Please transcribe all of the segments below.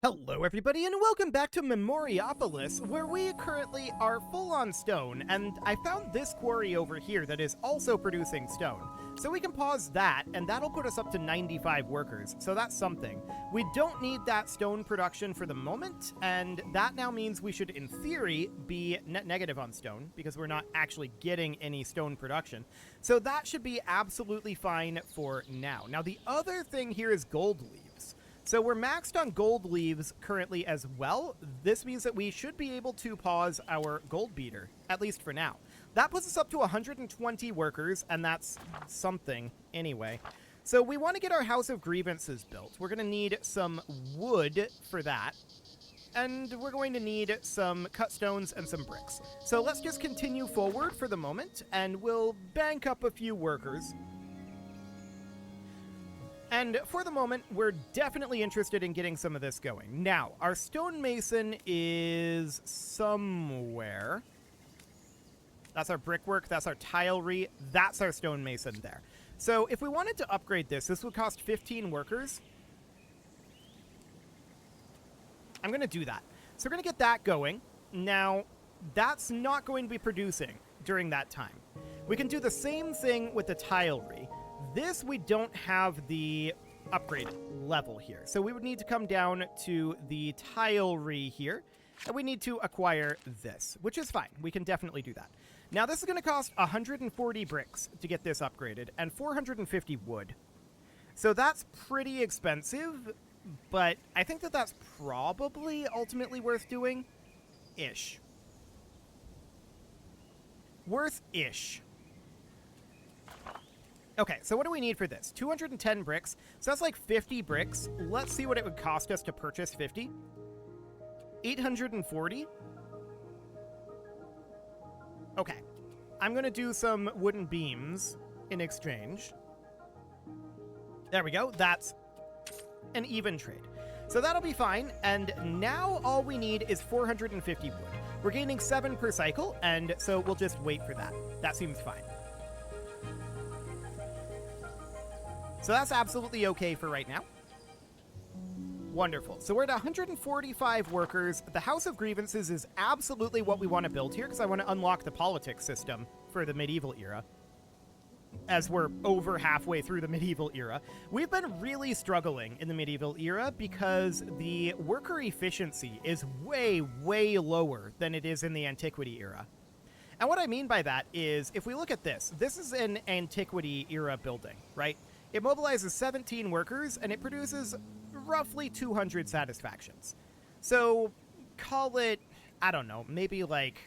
Hello everybody and welcome back to Memoriapolis, where we currently are full on stone, and I found this quarry over here that is also producing stone. So we can pause that, and that'll put us up to 95 workers, so that's something. We don't need that stone production for the moment, and that now means we should, in theory, be net negative on stone, because we're not actually getting any stone production. So that should be absolutely fine for now. Now the other thing here is gold leaves. So we're maxed on gold leaves currently as well. This means that we should be able to pause our gold beater, at least for now. That puts us up to 120 workers, and that's something anyway. So we want to get our House of Grievances built. We're going to need some wood for that, and we're going to need some cut stones and some bricks. So let's just continue forward for the moment, and we'll bank up a few workers. And for the moment, we're definitely interested in getting some of this going. Now, our stonemason is somewhere. That's our brickwork, that's our tilery, that's our stonemason there. So if we wanted to upgrade this, this would cost 15 workers. I'm going to do that. So we're going to get that going. Now, that's not going to be producing during that time. We can do the same thing with the tilery. This, we don't have the upgrade level here. So we would need to come down to the tilery here, and we need to acquire this, which is fine. We can definitely do that. Now, this is going to cost 140 bricks to get this upgraded, and 450 wood. So that's pretty expensive, but I think that that's probably ultimately worth doing. Ish. Worth-ish. Okay, so what do we need for this? 210 bricks. So that's like 50 bricks. Let's see what it would cost us to purchase 50. 840. Okay. I'm going to do some wooden beams in exchange. There we go. That's an even trade. So that'll be fine. And now all we need is 450 wood. We're gaining 7 per cycle, and so we'll just wait for that. That seems fine. So that's absolutely okay for right now. Wonderful. So we're at 145 workers. The House of Grievances is absolutely what we want to build here, because I want to unlock the politics system for the medieval era. As we're over halfway through the medieval era. We've been really struggling in the medieval era because the worker efficiency is way, way lower than it is in the antiquity era. And what I mean by that is, if we look at this, this is an antiquity era building, right? It mobilizes 17 workers, and it produces roughly 200 satisfactions. So, call it, I don't know, maybe like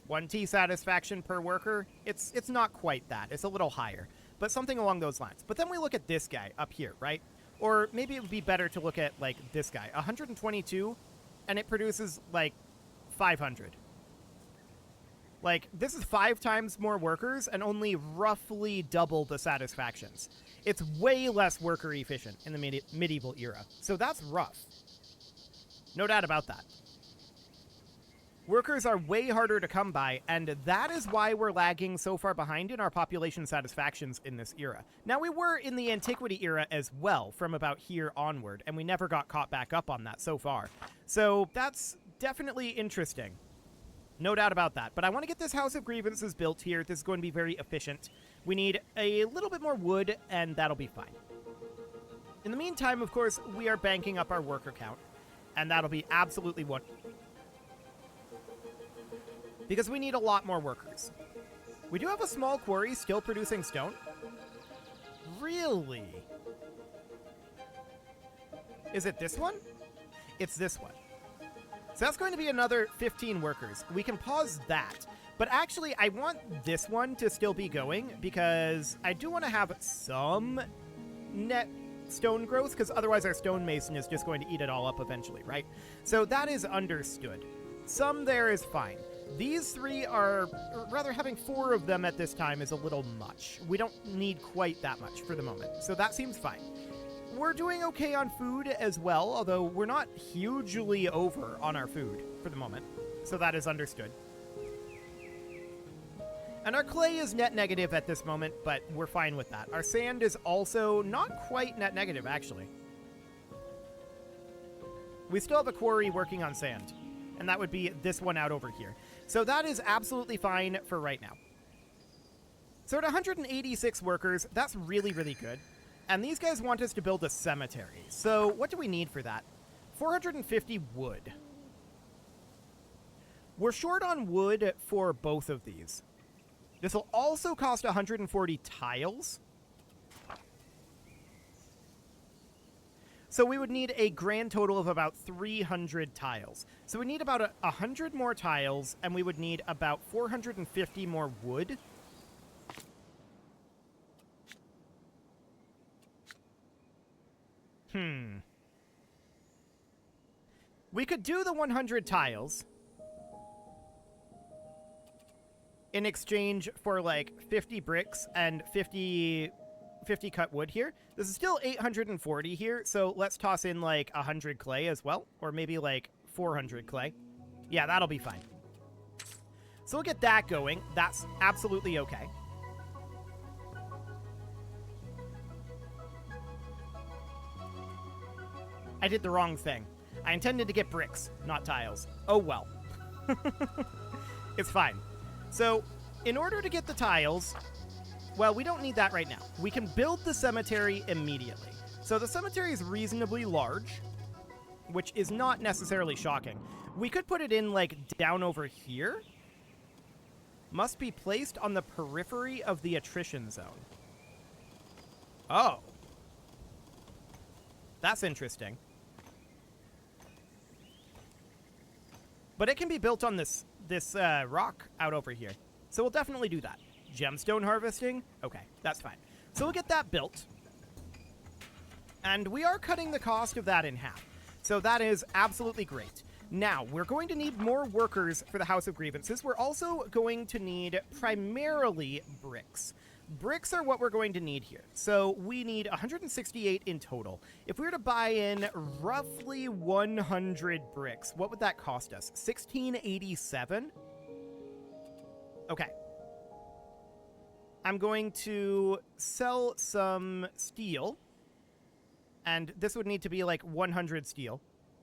20 satisfaction per worker. It's not quite that. It's a little higher, but something along those lines. But then we look at this guy up here, right? Or maybe it would be better to look at, like, this guy. 122, and it produces, like, 500. Like, this is 5 times more workers and only roughly double the satisfactions. It's way less worker efficient in the medieval era. So that's rough. No doubt about that. Workers are way harder to come by, and that is why we're lagging so far behind in our population satisfactions in this era. Now, we were in the antiquity era as well, from about here onward, and we never got caught back up on that so far. So that's definitely interesting. No doubt about that. But I want to get this House of Grievances built here. This is going to be very efficient. We need a little bit more wood, and that'll be fine. In the meantime, of course, we are banking up our worker count, and that'll be absolutely wonderful. Because we need a lot more workers. We do have a small quarry still producing stone. Really? Is it this one? It's this one. So that's going to be another 15 workers. We can pause that. But actually, I want this one to still be going because I do want to have some net stone growth, because otherwise our stonemason is just going to eat it all up eventually, right? So that is understood. Some there is fine. These 3 are, or rather having 4 of them at this time is a little much. We don't need quite that much for the moment. So that seems fine. We're doing okay on food as well, although we're not hugely over on our food for the moment. So that is understood. And our clay is net negative at this moment, but we're fine with that. Our sand is also not quite net negative, actually. We still have a quarry working on sand, and that would be this one out over here. So that is absolutely fine for right now. So at 186 workers, that's really, really good. And these guys want us to build a cemetery. So what do we need for that? 450 wood. We're short on wood for both of these. This will also cost 140 tiles. So we would need a grand total of about 300 tiles. So we need about 100 more tiles, and we would need about 450 more wood. We could do the 100 tiles in exchange for like 50 bricks and 50 cut wood here. This is still 840 here, so let's toss in like 100 clay as well, or maybe like 400 clay. Yeah, that'll be fine. So we'll get that going. That's absolutely okay. I did the wrong thing. I intended to get bricks, not tiles. Oh well. It's fine. So, in order to get the tiles, well, we don't need that right now. We can build the cemetery immediately. So the cemetery is reasonably large, which is not necessarily shocking. We could put it in, like, down over here. Must be placed on the periphery of the attrition zone. Oh. That's interesting. But it can be built on this rock out over here. So we'll definitely do that. Gemstone harvesting? Okay, that's fine. So we'll get that built. And we are cutting the cost of that in half. So that is absolutely great. Now, we're going to need more workers for the House of Grievances. We're also going to need primarily bricks. Bricks are what we're going to need here. So we need 168 in total. If we were to buy in roughly 100 bricks, what would that cost us? 1687? Okay. I'm going to sell some steel. And this would need to be like 100 steel.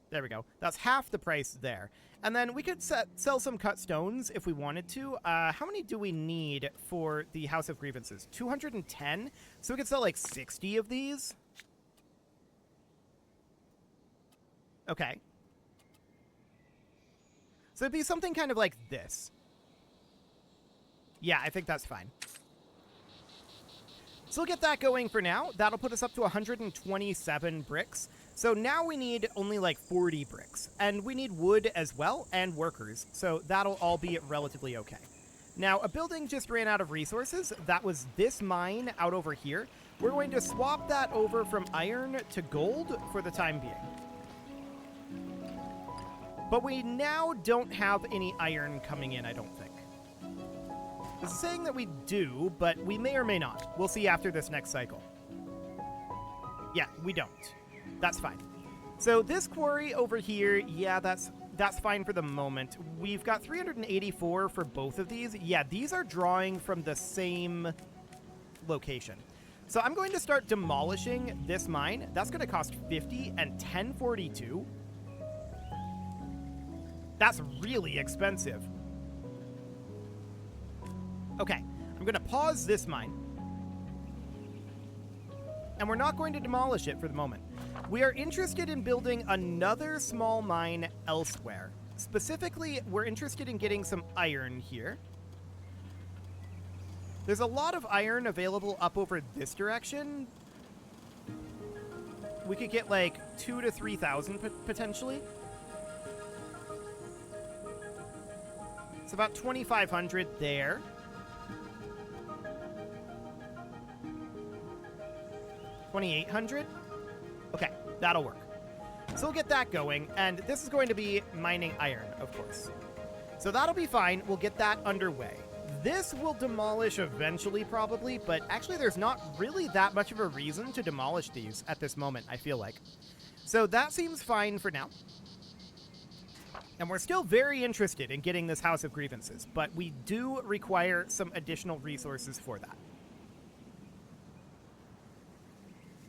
There we go. That's half the price there. And then we could sell some cut stones if we wanted to. How many do we need for the House of Grievances? 210? So we could sell like 60 of these. Okay. So it'd be something kind of like this. Yeah, I think that's fine. So we'll get that going for now. That'll put us up to 127 bricks. So now we need only like 40 bricks. And we need wood as well and workers. So that'll all be relatively okay. Now, a building just ran out of resources. That was this mine out over here. We're going to swap that over from iron to gold for the time being. But we now don't have any iron coming in, I don't think. This is saying that we do, but we may or may not. We'll see after this next cycle. Yeah, we don't. That's fine. So this quarry over here, yeah, that's fine for the moment. We've got 384 for both of these. Yeah, these are drawing from the same location. So I'm going to start demolishing this mine. That's going to cost 50 and 1042. That's really expensive. Okay, I'm going to pause this mine. And we're not going to demolish it for the moment. We are interested in building another small mine elsewhere. Specifically, we're interested in getting some iron here. There's a lot of iron available up over this direction. We could get like 2,000 to 3,000 potentially. It's about 2,500 there. 2,800? Okay, that'll work. So we'll get that going, and this is going to be mining iron, of course. So that'll be fine. We'll get that underway. This will demolish eventually, probably, but actually there's not really that much of a reason to demolish these at this moment, I feel like. So that seems fine for now. And we're still very interested in getting this House of Grievances, but we do require some additional resources for that.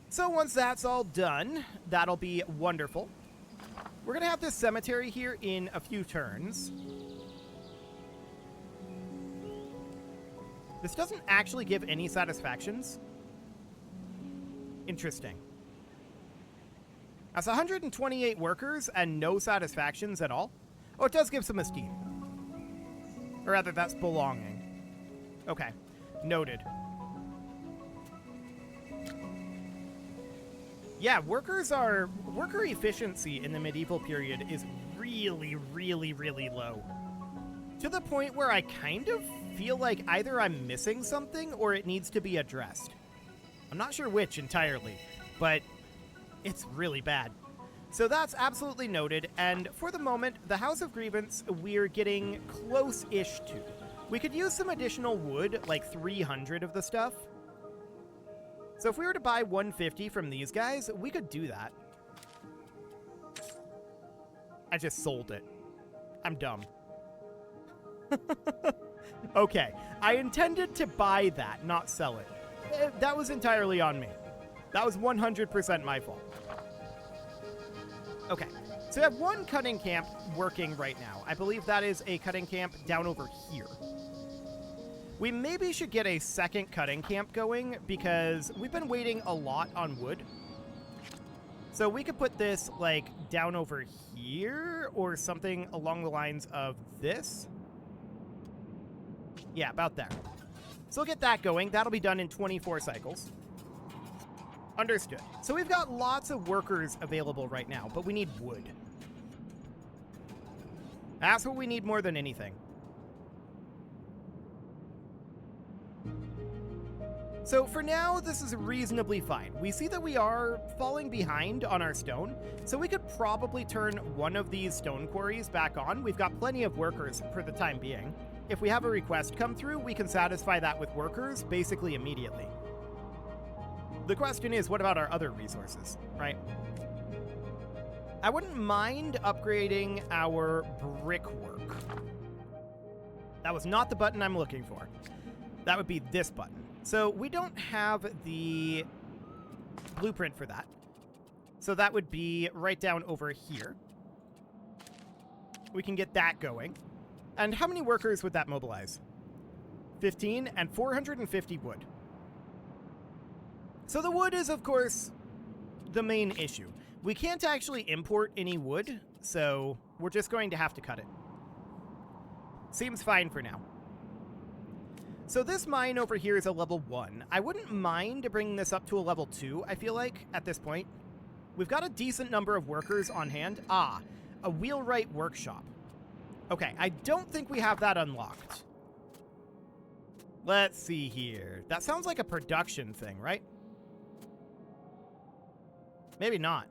So once that's all done, that'll be wonderful. We're going to have this cemetery here in a few turns. This doesn't actually give any satisfactions. Interesting. That's 128 workers and no satisfactions at all. Oh, it does give some esteem. Or rather, that's belonging. Okay. Noted. Yeah, worker efficiency in the medieval period is really, really, really low. To the point where I kind of feel like either I'm missing something or it needs to be addressed. I'm not sure which entirely, but it's really bad. So that's absolutely noted, and for the moment, the House of Grievance we're getting close-ish to. We could use some additional wood, like 300 of the stuff. So if we were to buy 150 from these guys, we could do that. I just sold it. I'm dumb. Okay, I intended to buy that, not sell it. That was entirely on me. That was 100% my fault. Okay, so we have one cutting camp working right now. I believe that is a cutting camp down over here. We maybe should get a second cutting camp going because we've been waiting a lot on wood. So we could put this, like, down over here or something along the lines of this. Yeah, about there. So we'll get that going. That'll be done in 24 cycles. Understood. So we've got lots of workers available right now, but we need wood. That's what we need more than anything. So for now, this is reasonably fine. We see that we are falling behind on our stone, so we could probably turn one of these stone quarries back on. We've got plenty of workers for the time being. If we have a request come through, we can satisfy that with workers basically immediately. The question is, what about our other resources, right? I wouldn't mind upgrading our brickwork. That was not the button I'm looking for. That would be this button. So we don't have the blueprint for that. So that would be right down over here. We can get that going. And how many workers would that mobilize? 15 and 450 wood. So the wood is, of course, the main issue. We can't actually import any wood, so we're just going to have to cut it. Seems fine for now. So this mine over here is a level 1. I wouldn't mind bringing this up to a level 2, I feel like, at this point. We've got a decent number of workers on hand. Ah, a wheelwright workshop. Okay, I don't think we have that unlocked. Let's see here. That sounds like a production thing, right? Maybe not.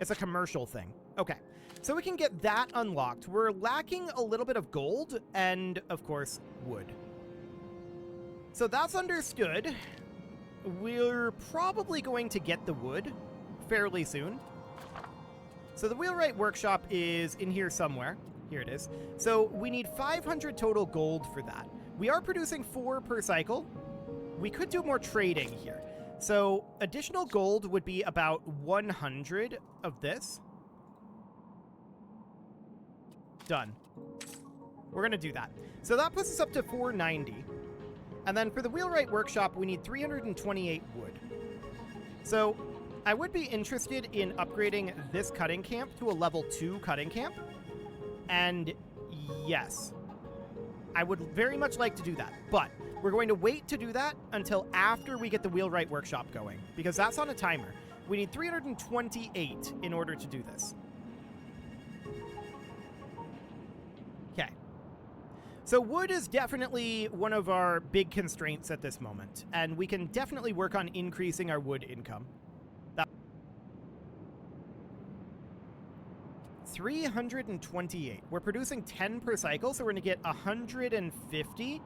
It's a commercial thing. Okay, so we can get that unlocked. We're lacking a little bit of gold and, of course, wood. So that's understood. We're probably going to get the wood fairly soon. So the wheelwright workshop is in here somewhere. Here it is. So we need 500 total gold for that. We are producing 4 per cycle. We could do more trading here. So additional gold would be about 100 of this. Done. We're going to do that. So that puts us up to 490. And then for the wheelwright workshop, we need 328 wood. So I would be interested in upgrading this cutting camp to a level 2 cutting camp. And yes, I would very much like to do that. But we're going to wait to do that until after we get the wheelwright workshop going, because that's on a timer. We need 328 in order to do this. Okay. So wood is definitely one of our big constraints at this moment, and we can definitely work on increasing our wood income. 328. We're producing 10 per cycle, so we're going to get 150.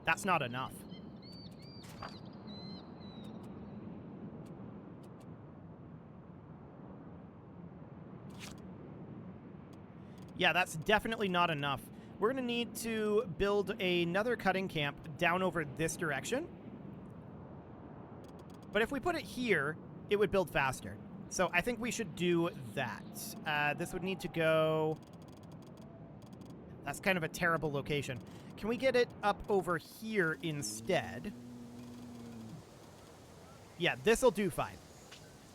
That's not enough. Yeah, that's definitely not enough. We're going to need to build another cutting camp down over this direction. But if we put it here, it would build faster. So I think we should do that. This would need to go... That's kind of a terrible location. Can we get it up over here instead? Yeah, this'll do fine.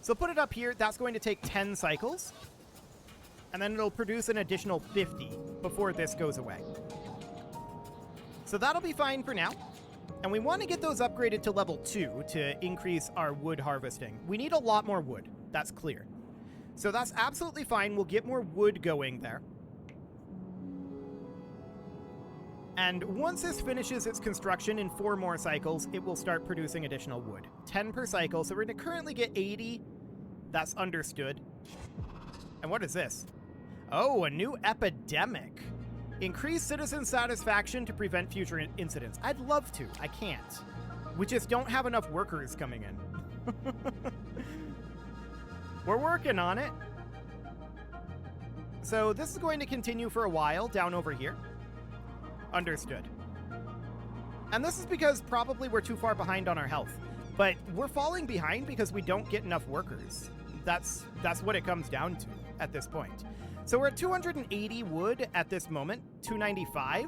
So put it up here. That's going to take 10 cycles. And then it'll produce an additional 50 before this goes away. So that'll be fine for now. And we want to get those upgraded to level 2 to increase our wood harvesting. We need a lot more wood. That's clear. So that's absolutely fine. We'll get more wood going there. And once this finishes its construction in 4 more cycles, it will start producing additional wood. 10 per cycle. So we're going to currently get 80. That's understood. And what is this? Oh, a new epidemic. Increase citizen satisfaction to prevent future incidents. I'd love to. I can't. We just don't have enough workers coming in. We're working on it. So this is going to continue for a while down over here. Understood. And this is because probably we're too far behind on our health. But we're falling behind because we don't get enough workers. That's what it comes down to at this point. So we're at 280 wood at this moment. 295.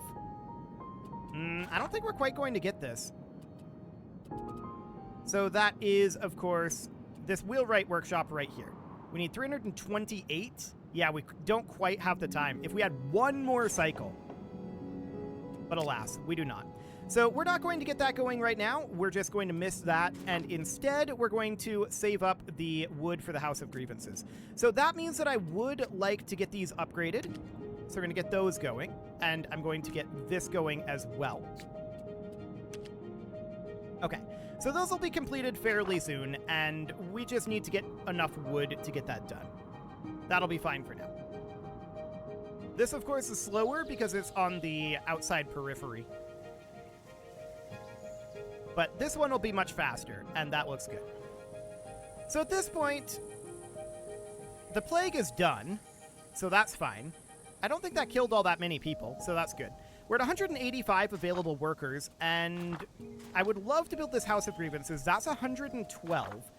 I don't think we're quite going to get this. So that is, of course, this wheelwright workshop right here. We need 328. Yeah, we don't quite have the time. If we had one more cycle. But alas, we do not. So we're not going to get that going right now. We're just going to miss that. And instead, we're going to save up the wood for the House of Grievances. So that means that I would like to get these upgraded. So we're going to get those going. And I'm going to get this going as well. Okay. So those will be completed fairly soon. And we just need to get enough wood to get that done. That'll be fine for now. This, of course, is slower because it's on the outside periphery. But this one will be much faster, and that looks good. So at this point, the plague is done, so that's fine. I don't think that killed all that many people, so that's good. We're at 185 available workers, and I would love to build this House of Grievances. That's 112,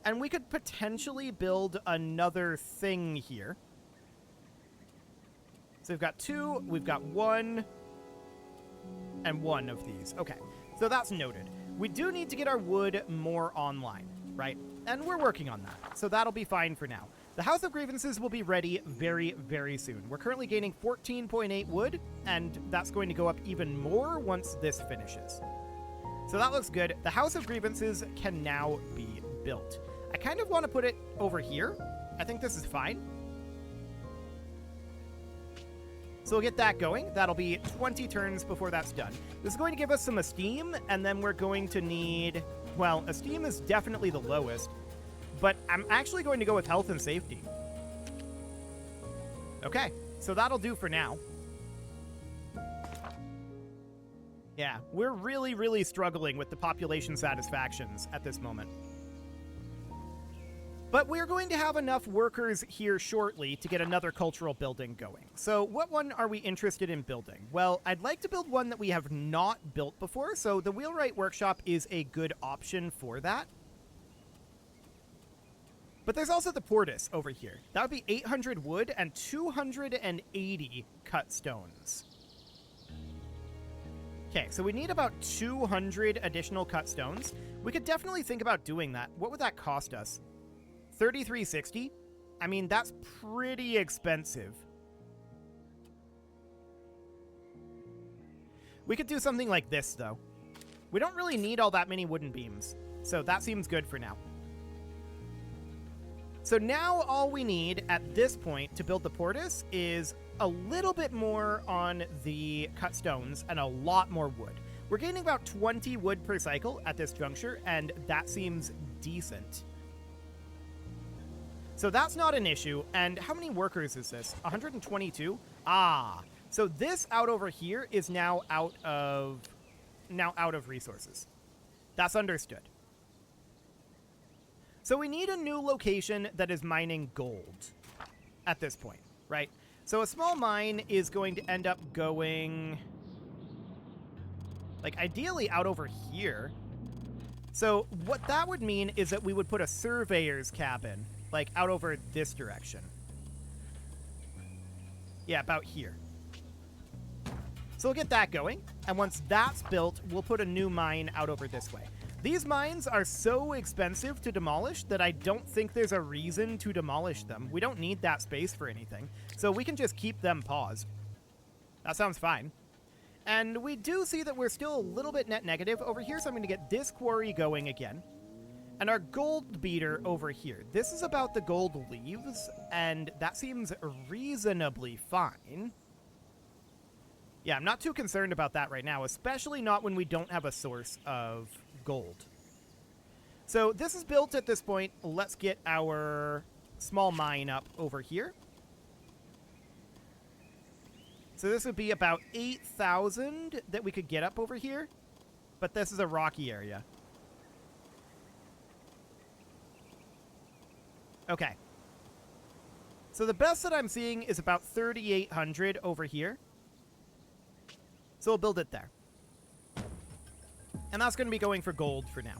and we could potentially build another thing here. So we've got 2, we've got 1, and 1 of these. Okay, so that's noted. We do need to get our wood more online, right? And we're working on that, so that'll be fine for now. The House of Grievances will be ready very, very soon. We're currently gaining 14.8 wood, and that's going to go up even more once this finishes. So that looks good. The House of Grievances can now be built. I kind of want to put it over here. I think this is fine. So we'll get that going. That'll be 20 turns before that's done. This is going to give us some esteem, and then we're going to need... Well, esteem is definitely the lowest, but I'm actually going to go with health and safety. Okay, so that'll do for now. Yeah, we're really, really struggling with the population satisfactions at this moment. But we're going to have enough workers here shortly to get another cultural building going. So what one are we interested in building? Well, I'd like to build one that we have not built before, so the wheelwright workshop is a good option for that. But there's also the portus over here. That would be 800 wood and 280 cut stones. Okay, so we need about 200 additional cut stones. We could definitely think about doing that. What would that cost us? 3360? I mean, that's pretty expensive. We could do something like this, though. We don't really need all that many wooden beams, so that seems good for now. So now all we need at this point to build the portus is a little bit more on the cut stones and a lot more wood. We're gaining about 20 wood per cycle at this juncture, and that seems decent. So that's not an issue. And how many workers is this? 122? Ah, so this out over here is now out of resources. That's understood. So we need a new location that is mining gold at this point, right? So a small mine is going to end up going, like, ideally out over here. So what that would mean is that we would put a surveyor's cabin, like, out over this direction. Yeah, about here. So we'll get that going, and once that's built, we'll put a new mine out over this way. These mines are so expensive to demolish that I don't think there's a reason to demolish them. We don't need that space for anything, so we can just keep them paused. That sounds fine. And we do see that we're still a little bit net negative over here, so I'm going to get this quarry going again. And our gold beater over here. This is about the gold leaves, and that seems reasonably fine. Yeah, I'm not too concerned about that right now, especially not when we don't have a source of gold. So this is built at this point. Let's get our small mine up over here. So this would be about 8,000 that we could get up over here, but this is a rocky area. Okay. So the best that I'm seeing is about 3,800 over here. So we'll build it there. And that's going to be going for gold for now.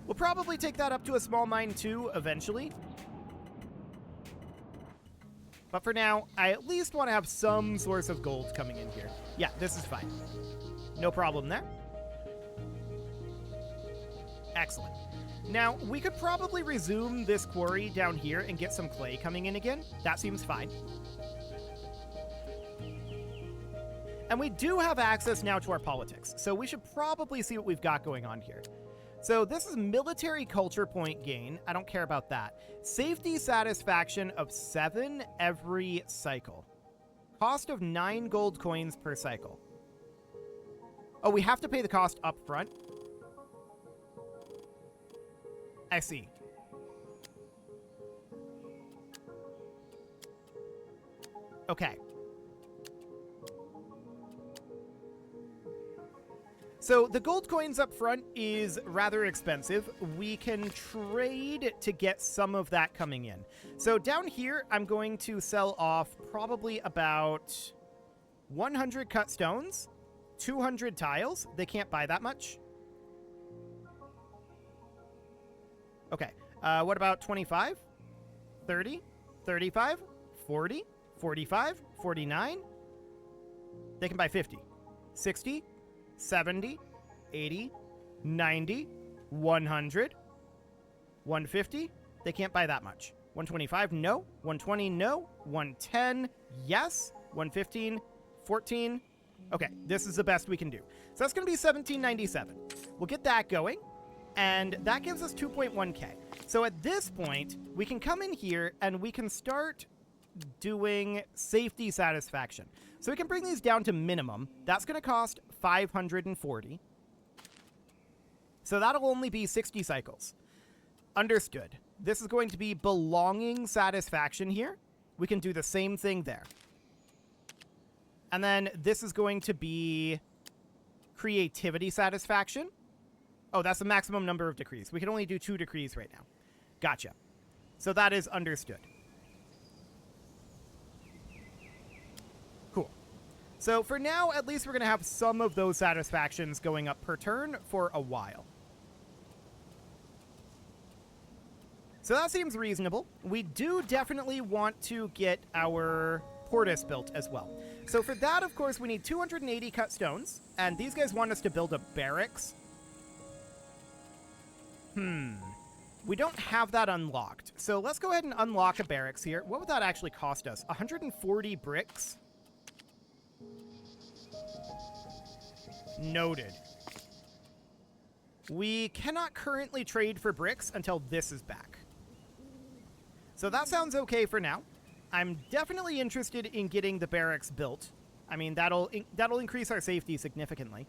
We'll probably take that up to a small mine too eventually. But for now, I at least want to have some source of gold coming in here. Yeah, this is fine. No problem there. Excellent. Now, we could probably resume this quarry down here and get some clay coming in again. That seems fine. And we do have access now to our politics, so we should probably see what we've got going on here. So this is military culture point gain. I don't care about that. Safety satisfaction of 7 every cycle. Cost of 9 gold coins per cycle. Oh, we have to pay the cost up front? I see. Okay. So the gold coins up front is rather expensive. We can trade to get some of that coming in. So down here, I'm going to sell off probably about 100 cut stones, 200 tiles. They can't buy that much. Okay, what about 25, 30, 35, 40, 45, 49? They can buy 50, 60, 70, 80, 90, 100, 150. They can't buy that much. 125, no. 120, no. 110, yes. 115, 14. Okay, this is the best we can do. So that's going to be 1797. We'll get that going, and that gives us 2.1k. So at this point, we can come in here and we can start doing safety satisfaction. So we can bring these down to minimum. That's going to cost 540. So that'll only be 60 cycles. Understood. This is going to be belonging satisfaction here. We can do the same thing there. And then this is going to be creativity satisfaction. Oh, that's the maximum number of decrees. We can only do 2 decrees right now. Gotcha. So that is understood. Cool. So for now, at least we're going to have some of those satisfactions going up per turn for a while. So that seems reasonable. We do definitely want to get our Portus built as well. So for that, of course, we need 280 cut stones, and these guys want us to build a barracks. We don't have that unlocked. So let's go ahead and unlock a barracks here. What would that actually cost us? 140 bricks? Noted. We cannot currently trade for bricks until this is back. So that sounds okay for now. I'm definitely interested in getting the barracks built. I mean, that'll increase our safety significantly.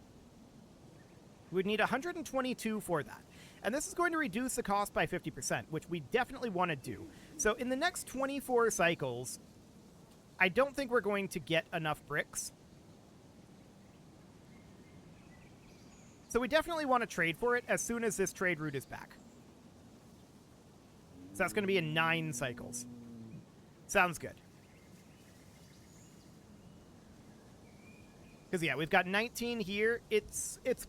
We'd need 122 for that. And this is going to reduce the cost by 50%, which we definitely want to do. So in the next 24 cycles, I don't think we're going to get enough bricks. So we definitely want to trade for it as soon as this trade route is back. So that's going to be in 9 cycles. Sounds good. Because, yeah, we've got 19 here.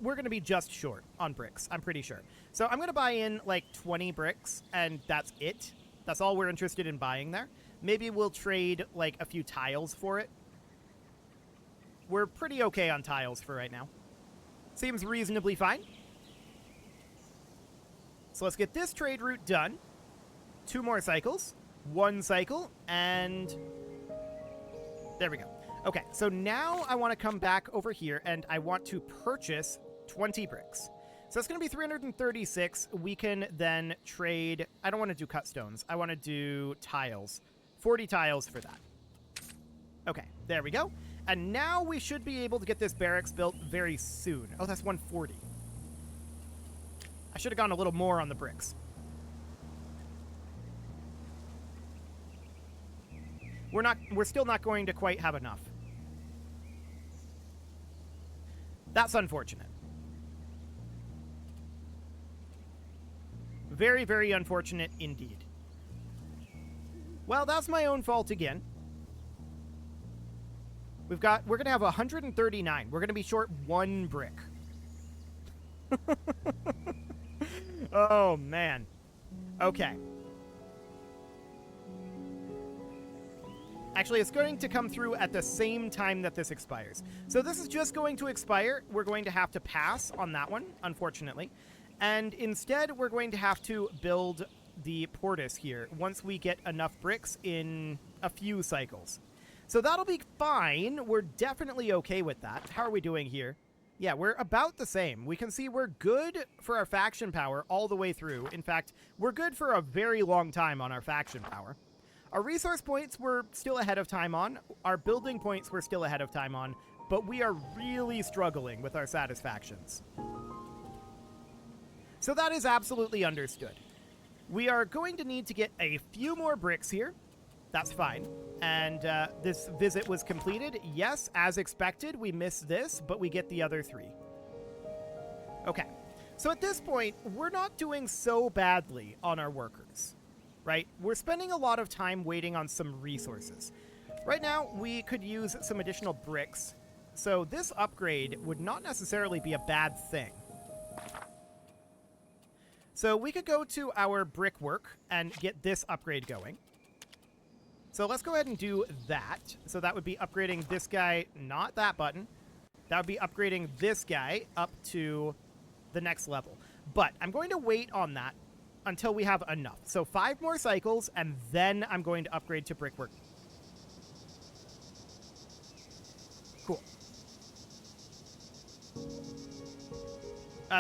We're going to be just short on bricks, I'm pretty sure. So I'm going to buy in, like, 20 bricks, and that's it. That's all we're interested in buying there. Maybe we'll trade, like, a few tiles for it. We're pretty okay on tiles for right now. Seems reasonably fine. So let's get this trade route done. 2 more cycles. 1 cycle, and there we go. Okay, so now I want to come back over here, and I want to purchase 20 bricks. So it's going to be 336. We can then trade... I don't want to do cut stones. I want to do tiles. 40 tiles for that. Okay, there we go. And now we should be able to get this barracks built very soon. Oh, that's 140. I should have gone a little more on the bricks. We're still not going to quite have enough. That's unfortunate. Very, very unfortunate indeed. Well, that's my own fault again. We're going to have 139. We're going to be short 1 brick. Oh, man. Okay. Actually, it's going to come through at the same time that this expires. So this is just going to expire. We're going to have to pass on that one, unfortunately. And instead, we're going to have to build the Portis here once we get enough bricks in a few cycles. So that'll be fine. We're definitely okay with that. How are we doing here? Yeah, we're about the same. We can see we're good for our faction power all the way through. In fact, we're good for a very long time on our faction power. Our resource points we're still ahead of time on. Our building points we're still ahead of time on. But we are really struggling with our satisfactions. So that is absolutely understood. We are going to need to get a few more bricks here. That's fine. And this visit was completed. Yes, as expected, we missed this, but we get the other 3. Okay. So at this point, we're not doing so badly on our workers. Right? We're spending a lot of time waiting on some resources. Right now, we could use some additional bricks. So this upgrade would not necessarily be a bad thing. So we could go to our brickwork and get this upgrade going. So let's go ahead and do that. So that would be upgrading this guy, not that button. That would be upgrading this guy up to the next level. But I'm going to wait on that until we have enough. So 5 more cycles, and then I'm going to upgrade to brickwork. Cool.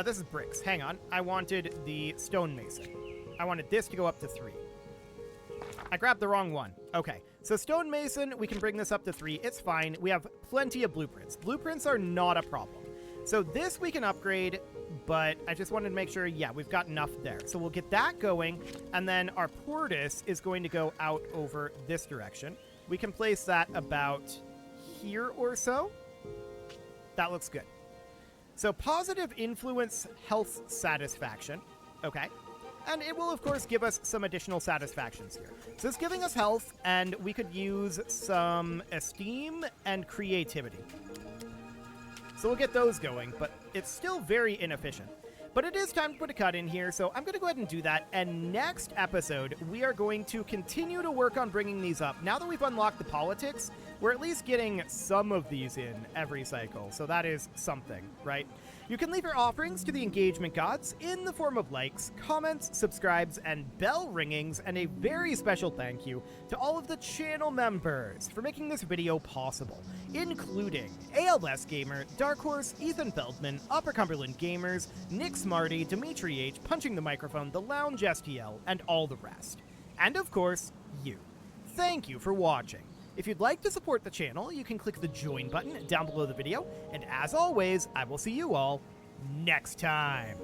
This is bricks. Hang on. I wanted the stonemason. I wanted this to go up to 3. I grabbed the wrong one. Okay. So stonemason, we can bring this up to 3. It's fine. We have plenty of blueprints. Blueprints are not a problem. So this we can upgrade, but I just wanted to make sure, yeah, we've got enough there. So we'll get that going, and then our Portis is going to go out over this direction. We can place that about here or so. That looks good. So positive influence, health satisfaction. Okay. And it will, of course, give us some additional satisfactions here. So it's giving us health, and we could use some esteem and creativity. So we'll get those going, but it's still very inefficient. But it is time to put a cut in here, so I'm going to go ahead and do that. And next episode, we are going to continue to work on bringing these up. Now that we've unlocked the politics, we're at least getting some of these in every cycle. So that is something, right? You can leave your offerings to the engagement gods in the form of likes, comments, subscribes, and bell ringings, and a very special thank you to all of the channel members for making this video possible, including ALS Gamer, Dark Horse, Ethan Feldman, Upper Cumberland Gamers, Nick Smarty, Dimitri H, Punching the Microphone, The Lounge STL, and all the rest. And of course, you. Thank you for watching. If you'd like to support the channel, you can click the join button down below the video, and as always, I will see you all next time.